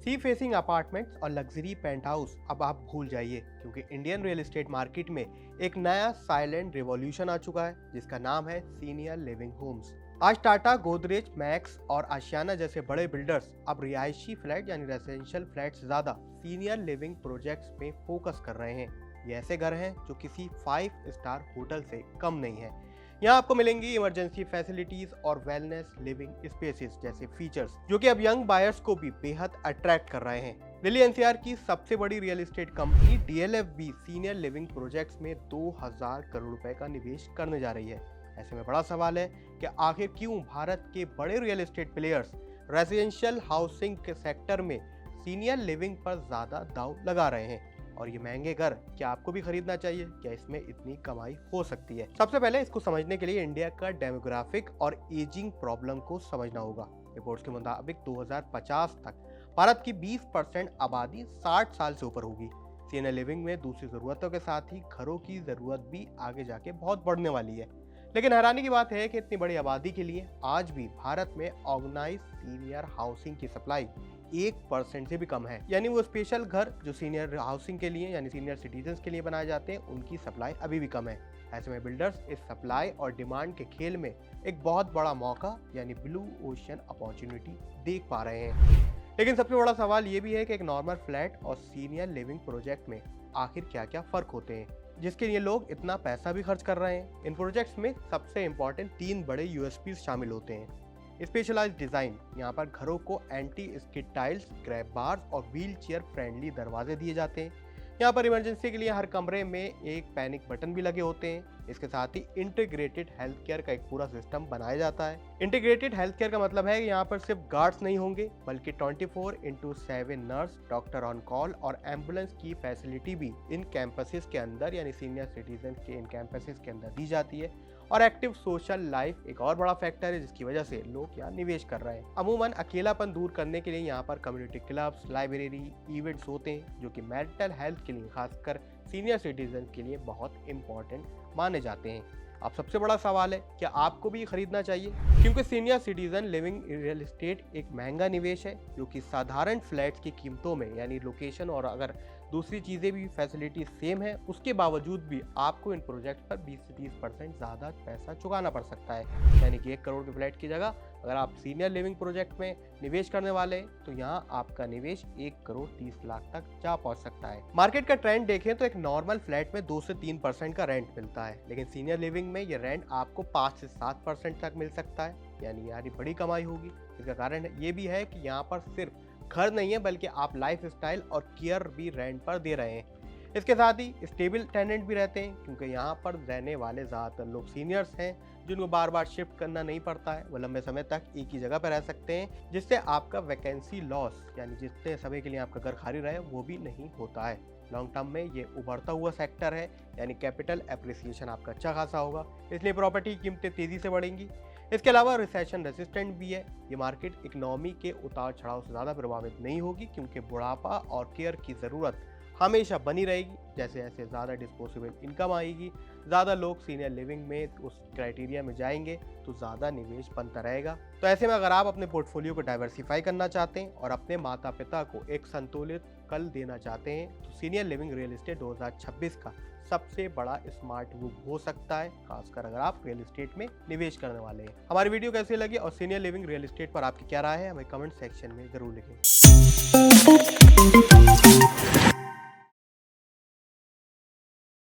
Sea facing apartments और luxury paint house अब आप भूल जाइए, क्योंकि इंडियन रियल एस्टेट मार्केट में एक नया साइलेंट रिवॉल्यूशन आ चुका है जिसका नाम है सीनियर लिविंग होम्स। आज टाटा, गोदरेज, मैक्स और आशियाना जैसे बड़े बिल्डर्स अब रिहायशी फ्लैट यानी रेजिडेंशियल फ्लैट से ज्यादा सीनियर लिविंग प्रोजेक्ट्स में फोकस कर रहे हैं। ये ऐसे घर हैं जो किसी 5 स्टार होटल से कम नहीं है। यहाँ आपको मिलेंगी इमरजेंसी फैसिलिटीज और वेलनेस लिविंग स्पेसेस जैसे फीचर्स, जो कि अब यंग बायर्स को भी बेहद अट्रैक्ट कर रहे हैं। दिल्ली एनसीआर की सबसे बड़ी रियल एस्टेट कंपनी डीएलएफ भी सीनियर लिविंग प्रोजेक्ट्स में 2000 करोड़ रुपए का निवेश करने जा रही है। ऐसे में बड़ा सवाल है कि आखिर क्यों भारत के बड़े real estate players residential housing के सेक्टर में सीनियर लिविंग पर ज्यादा दाव लगा रहे हैं, और ये महंगे घर क्या आपको भी खरीदना चाहिए? क्या इसमें इतनी कमाई हो सकती है? सबसे पहले इसको समझने के लिए इंडिया का डेमोग्राफिक और एजिंग प्रॉब्लम को समझना होगा। रिपोर्ट्स के मुताबिक 2050 तक भारत की 20% आबादी 60 साल से ऊपर होगी। सीनियर लिविंग में दूसरी जरूरतों के साथ ही घरों की जरूरत भी आगे जाके बहुत बढ़ने वाली है। लेकिन हैरानी की बात है कि इतनी बड़ी आबादी के लिए आज भी भारत में ऑर्गेनाइज सीनियर हाउसिंग की सप्लाई 1% से भी कम है। यानी वो स्पेशल घर जो सीनियर हाउसिंग के लिए यानी सीनियर सिटीजन्स के लिए बनाए जाते हैं, उनकी सप्लाई अभी भी कम है। ऐसे में बिल्डर्स इस सप्लाई और डिमांड के खेल में एक बहुत बड़ा मौका यानी ब्लू ओशन अपॉर्चुनिटी देख पा रहे हैं। लेकिन सबसे बड़ा सवाल ये भी है कि एक नॉर्मल फ्लैट और सीनियर लिविंग प्रोजेक्ट में आखिर क्या क्या फर्क होते हैं जिसके लिए लोग इतना पैसा भी खर्च कर रहे हैं। इन प्रोजेक्ट्स में सबसे इंपॉर्टेंट 3 बड़े यूएसपी शामिल होते हैं। स्पेशलाइज्ड डिजाइन, यहाँ पर घरों को anti skid tiles, grab bars और व्हील चेयर फ्रेंडली दरवाजे दिए जाते हैं। यहाँ पर इमरजेंसी के लिए हर कमरे में एक पैनिक बटन भी लगे होते हैं। इसके साथ ही इंटीग्रेटेड हेल्थ केयर का एक पूरा सिस्टम बनाया जाता है। इंटीग्रेटेड हेल्थ केयर का मतलब है कि यहाँ पर सिर्फ गार्ड्स नहीं होंगे, बल्कि 24/7 नर्स, डॉक्टर ऑन कॉल और एम्बुलेंस की फैसिलिटी भी इन कैंपसेस के अंदर यानी सीनियर सिटीजन के इन कैंपसेस के अंदर दी जाती है। और एक्टिव सोशल लाइफ एक और बड़ा फैक्टर है जिसकी वजह से लोग यहाँ निवेश कर रहे हैं। अमूमन अकेलापन दूर करने के लिए यहाँ पर कम्युनिटी क्लब्स, लाइब्रेरी, इवेंट्स होते हैं जो कि मेंटल हेल्थ के लिए खासकर सीनियर सिटीजन के लिए बहुत इंपॉर्टेंट माने जाते हैं। अब सबसे बड़ा सवाल है, क्या आपको भी खरीदना चाहिए? क्योंकि senior citizen living real estate एक महंगा निवेश है जो कि साधारण फ्लैट्स की कीमतों में यानी लोकेशन और अगर दूसरी चीज़ें भी फैसिलिटी सेम है उसके बावजूद भी आपको इन प्रोजेक्ट पर 20 से 30% ज़्यादा पैसा चुकाना पड़ सकता है। यानी कि 1 करोड़ के फ्लैट की जगह अगर आप सीनियर लिविंग प्रोजेक्ट में निवेश करने वाले हैं तो यहाँ आपका निवेश 1 करोड़ 30 लाख तक जा पहुँच सकता है। मार्केट का ट्रेंड देखें तो एक नॉर्मल फ्लैट में 2 से 3% का रेंट मिलता है, लेकिन सीनियर लिविंग में ये रेंट आपको 5 से 7% तक मिल सकता है। यानी यार बड़ी कमाई होगी। इसका कारण ये भी है कि यहाँ पर सिर्फ घर नहीं है बल्कि आप लाइफ स्टाइल और केयर भी रेंट पर दे रहे हैं। इसके साथ ही स्टेबल टेनेंट भी रहते हैं, क्योंकि यहाँ पर रहने वाले ज़्यादातर लोग सीनियर्स हैं जिनको बार बार शिफ्ट करना नहीं पड़ता है। वो लंबे समय तक एक ही जगह पर रह सकते हैं, जिससे आपका वैकेंसी लॉस यानी जितने समय के लिए आपका घर खाली रहे वो भी नहीं होता है। लॉन्ग टर्म में ये उभरता हुआ सेक्टर है, यानी कैपिटल एप्रिसिएशन आपका अच्छा खासा होगा, इसलिए प्रॉपर्टी कीमतें तेज़ी से बढ़ेंगी। इसके अलावा रिसेशन रेसिस्टेंट भी है। ये मार्केट इकोनॉमी के उतार चढ़ाव से ज़्यादा प्रभावित नहीं होगी, क्योंकि बुढ़ापा और केयर की ज़रूरत हमेशा बनी रहेगी। जैसे जैसे ज़्यादा डिस्पोजेबल इनकम आएगी, ज़्यादा लोग सीनियर लिविंग में उस क्राइटेरिया में जाएंगे तो ज़्यादा निवेश बनता रहेगा। तो ऐसे में अगर आप अपने पोर्टफोलियो को डाइवर्सिफाई करना चाहते हैं और अपने माता पिता को एक संतुलित कल देना चाहते हैं तो सीनियर लिविंग रियल एस्टेट 2026 का सबसे बड़ा स्मार्ट मूव हो सकता है, खासकर अगर आप रियल एस्टेट में निवेश करने वाले हैं। हमारी वीडियो कैसी लगी और सीनियर लिविंग रियल एस्टेट पर आपकी क्या राय है, हमें कमेंट सेक्शन में जरूर लिखें।